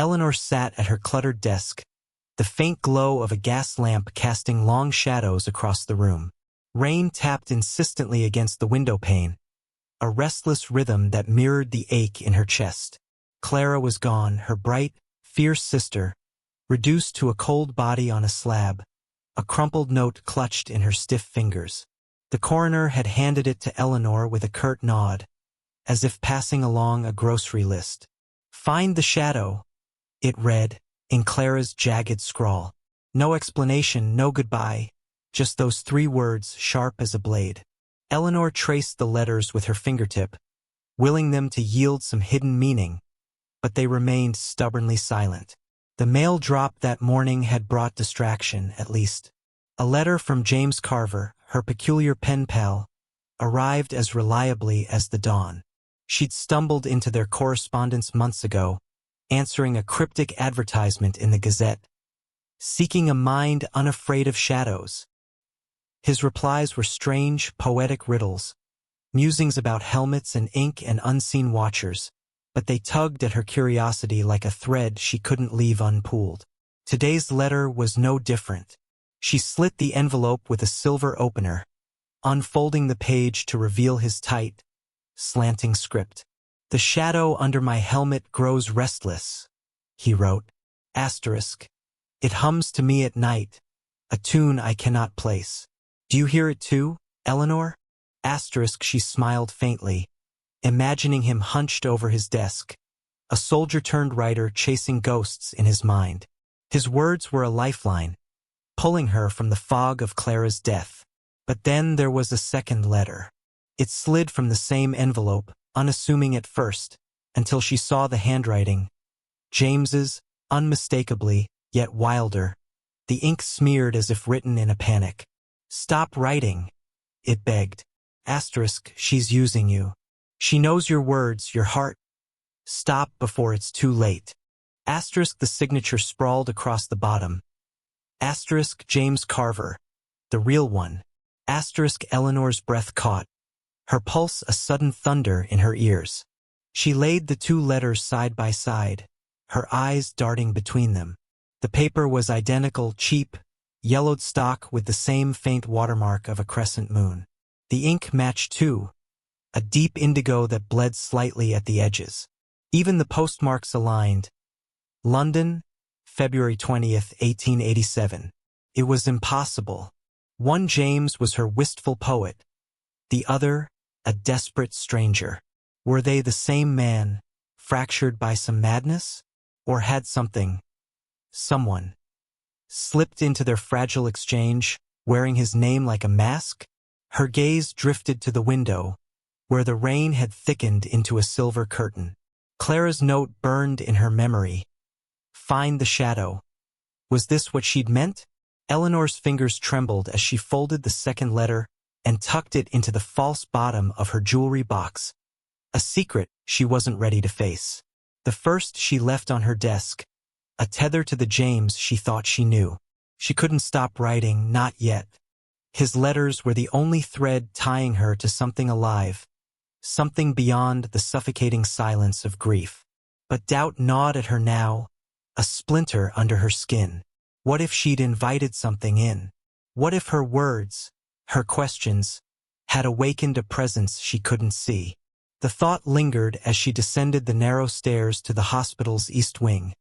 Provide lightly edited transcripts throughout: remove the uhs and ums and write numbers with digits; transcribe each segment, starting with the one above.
Eleanor sat at her cluttered desk, the faint glow of a gas lamp casting long shadows across the room. Rain tapped insistently against the window pane, a restless rhythm that mirrored the ache in her chest. Clara was gone, her bright, fierce sister, reduced to a cold body on a slab, a crumpled note clutched in her stiff fingers. The coroner had handed it to Eleanor with a curt nod, as if passing along a grocery list. "Find the shadow," it read, in Clara's jagged scrawl. No explanation, no goodbye, just those 3 words sharp as a blade. Eleanor traced the letters with her fingertip, willing them to yield some hidden meaning, but they remained stubbornly silent. The mail drop that morning had brought distraction, at least. A letter from James Carver, her peculiar pen pal, arrived as reliably as the dawn. She'd stumbled into their correspondence months ago, answering a cryptic advertisement in the Gazette, seeking a mind unafraid of shadows. His replies were strange, poetic riddles, musings about helmets and ink and unseen watchers, but they tugged at her curiosity like a thread she couldn't leave unpulled. Today's letter was no different. She slit the envelope with a silver opener, unfolding the page to reveal his tight, slanting script. "The shadow under my helmet grows restless," he wrote. Asterisk. "It hums to me at night, a tune I cannot place. Do you hear it too, Eleanor?" Asterisk. She smiled faintly, imagining him hunched over his desk, a soldier-turned-writer chasing ghosts in his mind. His words were a lifeline, pulling her from the fog of Clara's death. But then there was a second letter. It slid from the same envelope, unassuming at first, until she saw the handwriting. James's, unmistakably, yet wilder, the ink smeared as if written in a panic. "Stop writing," it begged. Asterisk. "She's using you. She knows your words, your heart. Stop before it's too late." Asterisk. The signature sprawled across the bottom. Asterisk. James Carver, the real one. Asterisk. Eleanor's breath caught, her pulse a sudden thunder in her ears. She laid the 2 letters side by side, her eyes darting between them. The paper was identical, cheap, yellowed stock with the same faint watermark of a crescent moon. The ink matched too, a deep indigo that bled slightly at the edges. Even the postmarks aligned. London, February 20th, 1887. It was impossible. One James was her wistful poet, the other a desperate stranger. Were they the same man, fractured by some madness? Or had someone, slipped into their fragile exchange, wearing his name like a mask? Her gaze drifted to the window, where the rain had thickened into a silver curtain. Clara's note burned in her memory. Find the shadow. Was this what she'd meant? Eleanor's fingers trembled as she folded the second letter and tucked it into the false bottom of her jewelry box. A secret she wasn't ready to face. The first she left on her desk, a tether to the James she thought she knew. She couldn't stop writing, not yet. His letters were the only thread tying her to something alive, something beyond the suffocating silence of grief. But doubt gnawed at her now, a splinter under her skin. What if she'd invited something in? What if her words, her questions, had awakened a presence she couldn't see? The thought lingered as she descended the narrow stairs to the hospital's east wing,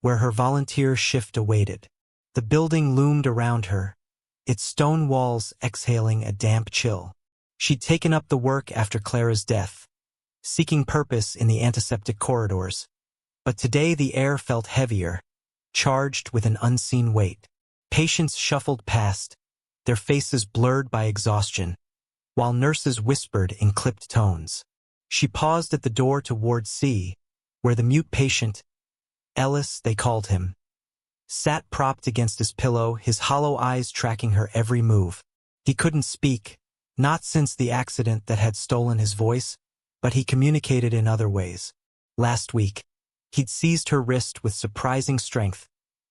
where her volunteer shift awaited. The building loomed around her, its stone walls exhaling a damp chill. She'd taken up the work after Clara's death, seeking purpose in the antiseptic corridors. But today the air felt heavier, charged with an unseen weight. Patients shuffled past, their faces blurred by exhaustion, while nurses whispered in clipped tones. She paused at the door to Ward C, where the mute patient, Ellis they called him, sat propped against his pillow, his hollow eyes tracking her every move. He couldn't speak, not since the accident that had stolen his voice, but he communicated in other ways. Last week, he'd seized her wrist with surprising strength,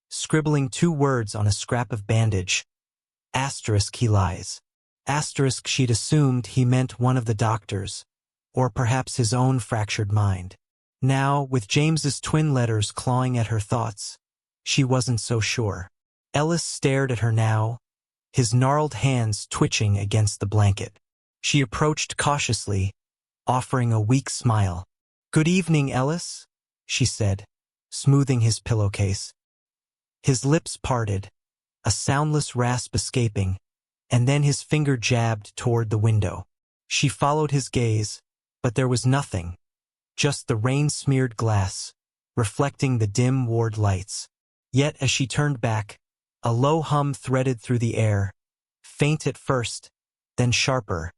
scribbling 2 words on a scrap of bandage. Asterisk, he lies. Asterisk, she'd assumed he meant one of the doctors, or perhaps his own fractured mind. Now, with James's twin letters clawing at her thoughts, she wasn't so sure. Ellis stared at her now, his gnarled hands twitching against the blanket. She approached cautiously, offering a weak smile. "Good evening, Ellis," she said, smoothing his pillowcase. His lips parted, a soundless rasp escaping, and then his finger jabbed toward the window. She followed his gaze, but there was nothing, just the rain-smeared glass, reflecting the dim ward lights. Yet as she turned back, a low hum threaded through the air, faint at first, then sharper,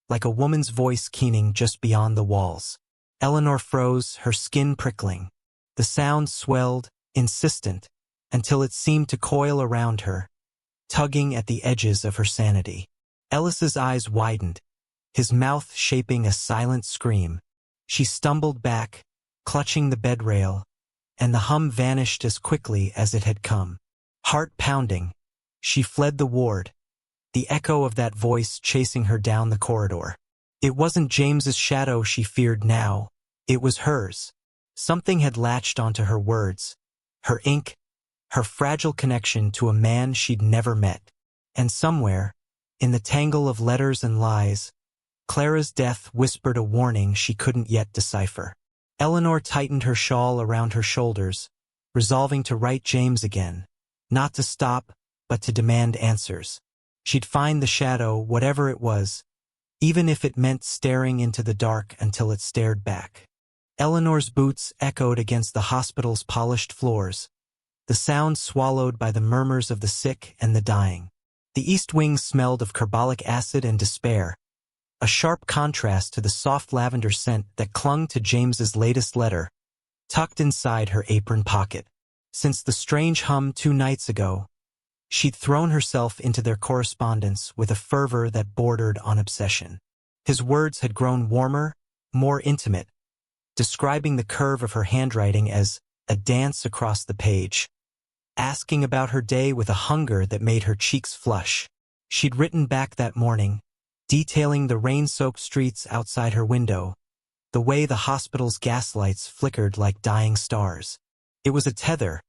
like a woman's voice keening just beyond the walls. Eleanor froze, her skin prickling. The sound swelled, insistent, until it seemed to coil around her, tugging at the edges of her sanity. Ellis's eyes widened, his mouth shaping a silent scream. She stumbled back, clutching the bed rail, and the hum vanished as quickly as it had come. Heart pounding, she fled the ward, the echo of that voice chasing her down the corridor. It wasn't James's shadow she feared now, it was hers. Something had latched onto her words, her ink, her fragile connection to a man she'd never met. And somewhere, in the tangle of letters and lies, Clara's death whispered a warning she couldn't yet decipher. Eleanor tightened her shawl around her shoulders, resolving to write James again, not to stop, but to demand answers. She'd find the shadow, whatever it was, even if it meant staring into the dark until it stared back. Eleanor's boots echoed against the hospital's polished floors, the sound swallowed by the murmurs of the sick and the dying. The east wing smelled of carbolic acid and despair, a sharp contrast to the soft lavender scent that clung to James's latest letter, tucked inside her apron pocket. Since the strange hum 2 nights ago, she'd thrown herself into their correspondence with a fervor that bordered on obsession. His words had grown warmer, more intimate, describing the curve of her handwriting as a dance across the page, asking about her day with a hunger that made her cheeks flush. She'd written back that morning, detailing the rain-soaked streets outside her window, the way the hospital's gaslights flickered like dying stars. It was a tether,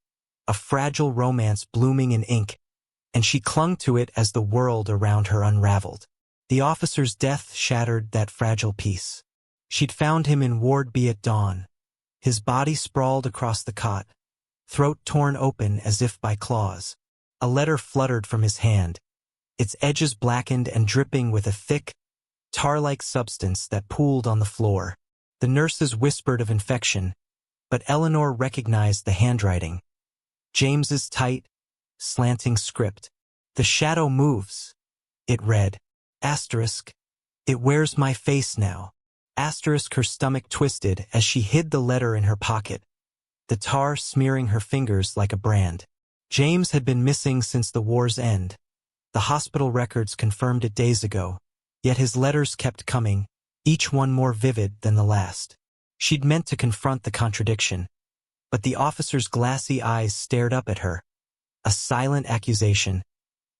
a fragile romance blooming in ink, and she clung to it as the world around her unraveled. The officer's death shattered that fragile peace. She'd found him in Ward B at dawn, his body sprawled across the cot, throat torn open as if by claws. A letter fluttered from his hand, its edges blackened and dripping with a thick, tar-like substance that pooled on the floor. The nurses whispered of infection, but Eleanor recognized the handwriting. James's tight, slanting script. "The shadow moves," it read. Asterisk, "It wears my face now." Asterisk, her stomach twisted as she hid the letter in her pocket, the tar smearing her fingers like a brand. James had been missing since the war's end. The hospital records confirmed it days ago, yet his letters kept coming, each one more vivid than the last. She'd meant to confront the contradiction, but the officer's glassy eyes stared up at her, a silent accusation,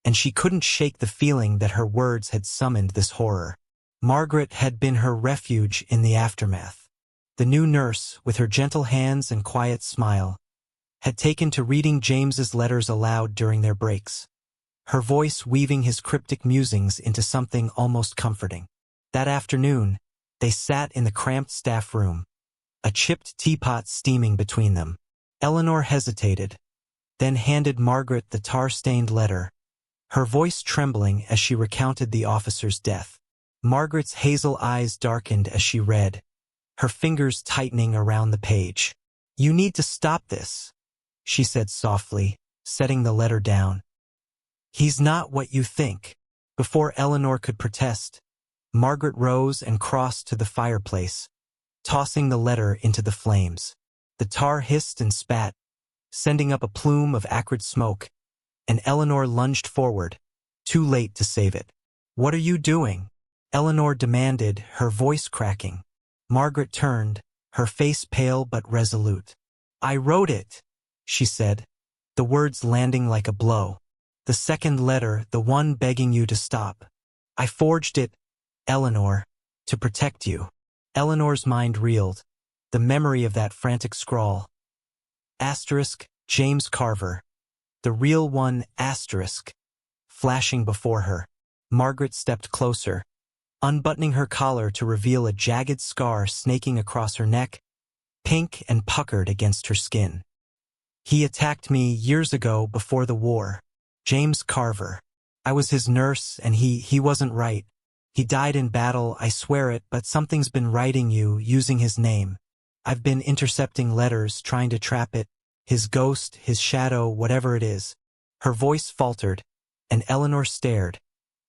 and she couldn't shake the feeling that her words had summoned this horror. Margaret had been her refuge in the aftermath. The new nurse, with her gentle hands and quiet smile, had taken to reading James's letters aloud during their breaks, her voice weaving his cryptic musings into something almost comforting. That afternoon, they sat in the cramped staff room, a chipped teapot steaming between them. Eleanor hesitated, then handed Margaret the tar-stained letter, her voice trembling as she recounted the officer's death. Margaret's hazel eyes darkened as she read, her fingers tightening around the page. "You need to stop this," she said softly, setting the letter down. "He's not what you think." Before Eleanor could protest, Margaret rose and crossed to the fireplace, tossing the letter into the flames. The tar hissed and spat, sending up a plume of acrid smoke, and Eleanor lunged forward, too late to save it. "What are you doing?" Eleanor demanded, her voice cracking. Margaret turned, her face pale but resolute. "I wrote it," she said, the words landing like a blow. "The second letter, the one begging you to stop. I forged it, Eleanor, to protect you." Eleanor's mind reeled, the memory of that frantic scrawl. Asterisk, James Carver. The real one, asterisk. Flashing before her. Margaret stepped closer, unbuttoning her collar to reveal a jagged scar snaking across her neck, pink and puckered against her skin. He attacked me years ago before the war. James Carver. I was his nurse, and he wasn't right. He died in battle, I swear it, but something's been writing you, using his name. I've been intercepting letters, trying to trap it. His ghost, his shadow, whatever it is. Her voice faltered, and Eleanor stared,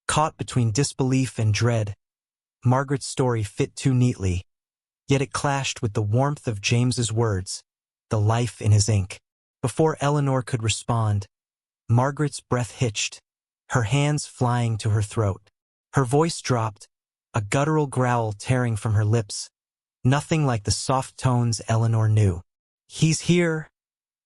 caught between disbelief and dread. Margaret's story fit too neatly, yet it clashed with the warmth of James's words, the life in his ink. Before Eleanor could respond, Margaret's breath hitched, her hands flying to her throat. Her voice dropped, a guttural growl tearing from her lips, nothing like the soft tones Eleanor knew. "He's here,"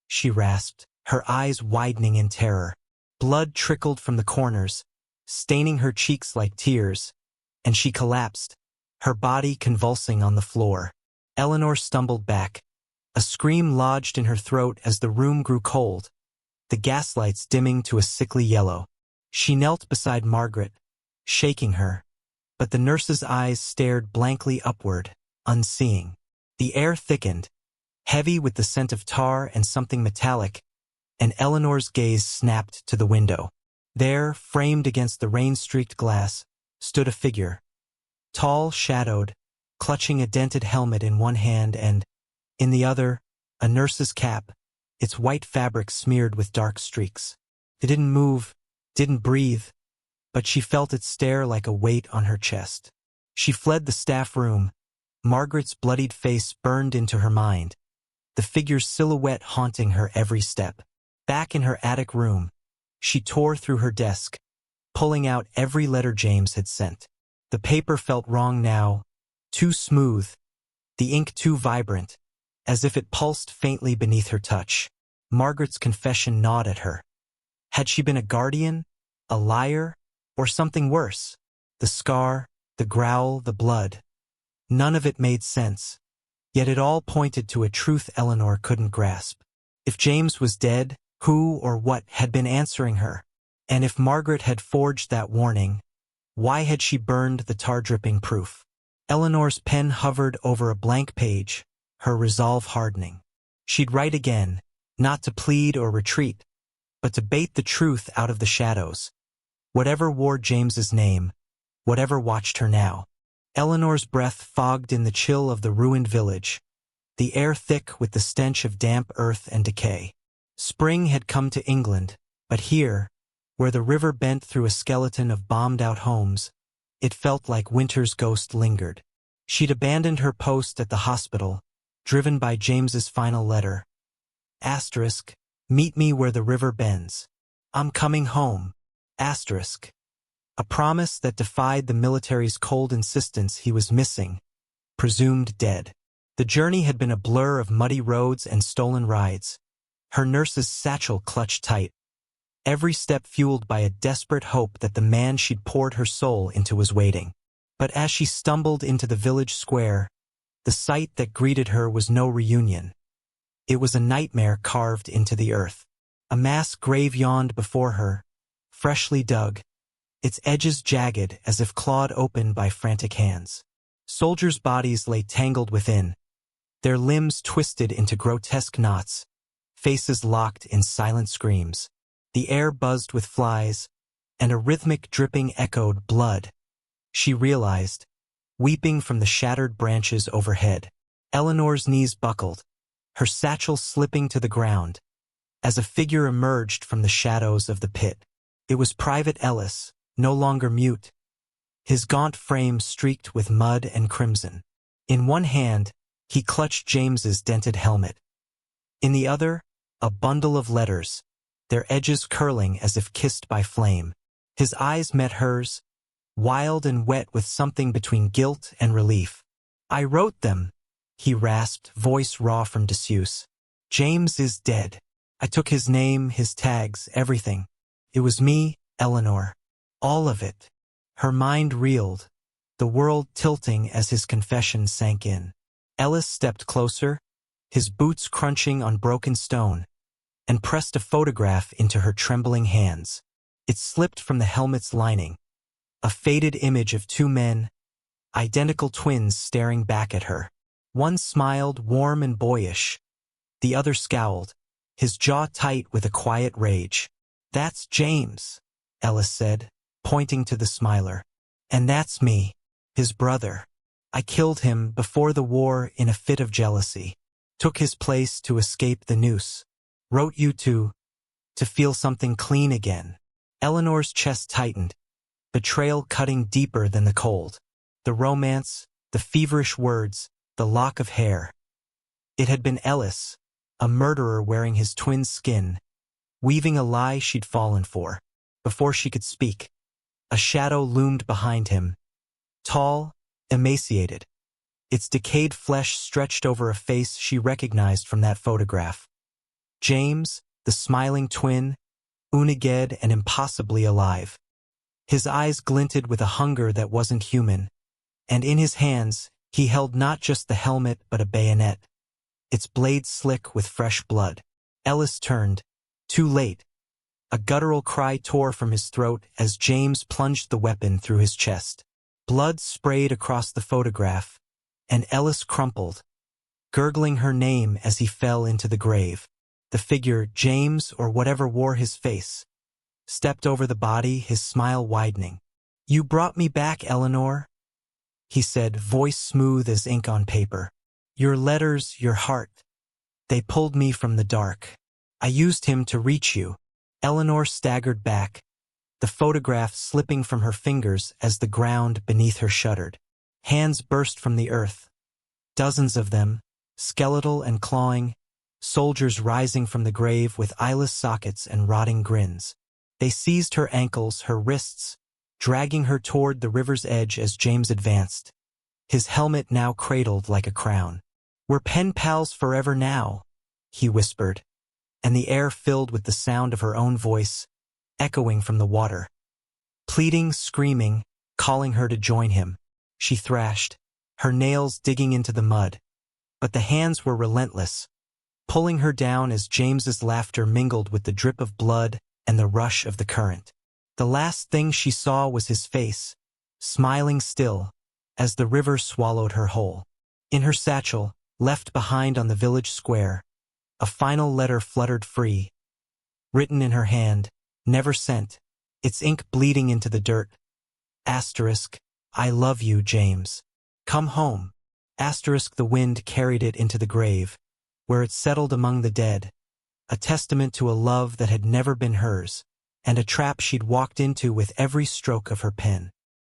she rasped, her eyes widening in terror. Blood trickled from the corners, staining her cheeks like tears, and she collapsed, her body convulsing on the floor. Eleanor stumbled back. A scream lodged in her throat as the room grew cold, the gaslights dimming to a sickly yellow. She knelt beside Margaret, shaking her, but the nurse's eyes stared blankly upward, unseeing. The air thickened, heavy with the scent of tar and something metallic, and Eleanor's gaze snapped to the window. There, framed against the rain-streaked glass, stood a figure, tall, shadowed, clutching a dented helmet in one hand and, in the other, a nurse's cap, its white fabric smeared with dark streaks. It didn't move, didn't breathe, but she felt it stare like a weight on her chest. She fled the staff room, Margaret's bloodied face burned into her mind, the figure's silhouette haunting her every step. Back in her attic room, she tore through her desk, pulling out every letter James had sent. The paper felt wrong now, too smooth, the ink too vibrant, as if it pulsed faintly beneath her touch. Margaret's confession gnawed at her. Had she been a guardian, a liar, or something worse? The scar, the growl, the blood. None of it made sense, yet it all pointed to a truth Eleanor couldn't grasp. If James was dead, who or what had been answering her? And if Margaret had forged that warning, why had she burned the tar-dripping proof? Eleanor's pen hovered over a blank page, her resolve hardening. She'd write again, not to plead or retreat, but to bait the truth out of the shadows. Whatever wore James's name, whatever watched her now. Eleanor's breath fogged in the chill of the ruined village, the air thick with the stench of damp earth and decay. Spring had come to England, but here, where the river bent through a skeleton of bombed-out homes, it felt like winter's ghost lingered. She'd abandoned her post at the hospital, driven by James's final letter. Asterisk, meet me where the river bends. I'm coming home. Asterisk. A promise that defied the military's cold insistence he was missing, presumed dead. The journey had been a blur of muddy roads and stolen rides. Her nurse's satchel clutched tight, every step fueled by a desperate hope that the man she'd poured her soul into was waiting. But as she stumbled into the village square, the sight that greeted her was no reunion. It was a nightmare carved into the earth. A mass grave yawned before her, freshly dug, its edges jagged as if clawed open by frantic hands. Soldiers' bodies lay tangled within, their limbs twisted into grotesque knots, faces locked in silent screams. The air buzzed with flies, and a rhythmic dripping echoed blood. She realized, weeping from the shattered branches overhead. Eleanor's knees buckled, her satchel slipping to the ground, as a figure emerged from the shadows of the pit. It was Private Ellis, no longer mute, his gaunt frame streaked with mud and crimson. In one hand, he clutched James's dented helmet. In the other, a bundle of letters, their edges curling as if kissed by flame. His eyes met hers, wild and wet with something between guilt and relief. I wrote them, he rasped, voice raw from disuse. James is dead. I took his name, his tags, everything. It was me, Eleanor. All of it. Her mind reeled, the world tilting as his confession sank in. Ellis stepped closer, his boots crunching on broken stone, and pressed a photograph into her trembling hands. It slipped from the helmet's lining, a faded image of two men, identical twins staring back at her. One smiled, warm and boyish. The other scowled, his jaw tight with a quiet rage. "That's James," Ellis said, pointing to the smiler. "And that's me, his brother. I killed him before the war in a fit of jealousy. Took his place to escape the noose. Wrote you to feel something clean again." Eleanor's chest tightened, betrayal cutting deeper than the cold. The romance, the feverish words, the lock of hair. It had been Ellis, a murderer wearing his twin's skin, weaving a lie she'd fallen for. Before she could speak, a shadow loomed behind him, tall, emaciated. Its decayed flesh stretched over a face she recognized from that photograph. James, the smiling twin, uniged and impossibly alive. His eyes glinted with a hunger that wasn't human, and in his hands he held not just the helmet but a bayonet, its blade slick with fresh blood. Ellis turned. Too late. A guttural cry tore from his throat as James plunged the weapon through his chest. Blood sprayed across the photograph, and Ellis crumpled, gurgling her name as he fell into the grave. The figure, James or whatever wore his face, stepped over the body, his smile widening. "You brought me back, Eleanor," he said, voice smooth as ink on paper. "Your letters, your heart. They pulled me from the dark. I used him to reach you." Eleanor staggered back, the photograph slipping from her fingers as the ground beneath her shuddered. Hands burst from the earth. Dozens of them, skeletal and clawing, soldiers rising from the grave with eyeless sockets and rotting grins. They seized her ankles, her wrists, dragging her toward the river's edge as James advanced, his helmet now cradled like a crown. "We're pen pals forever now," he whispered, and the air filled with the sound of her own voice, echoing from the water. Pleading, screaming, calling her to join him. She thrashed, her nails digging into the mud, but the hands were relentless, pulling her down as James's laughter mingled with the drip of blood and the rush of the current. The last thing she saw was his face, smiling still, as the river swallowed her whole. In her satchel, left behind on the village square, a final letter fluttered free, written in her hand, never sent, its ink bleeding into the dirt. Asterisk, "I love you, James. Come home." Asterisk, the wind carried it into the grave, where it settled among the dead, a testament to a love that had never been hers, and a trap she'd walked into with every stroke of her pen.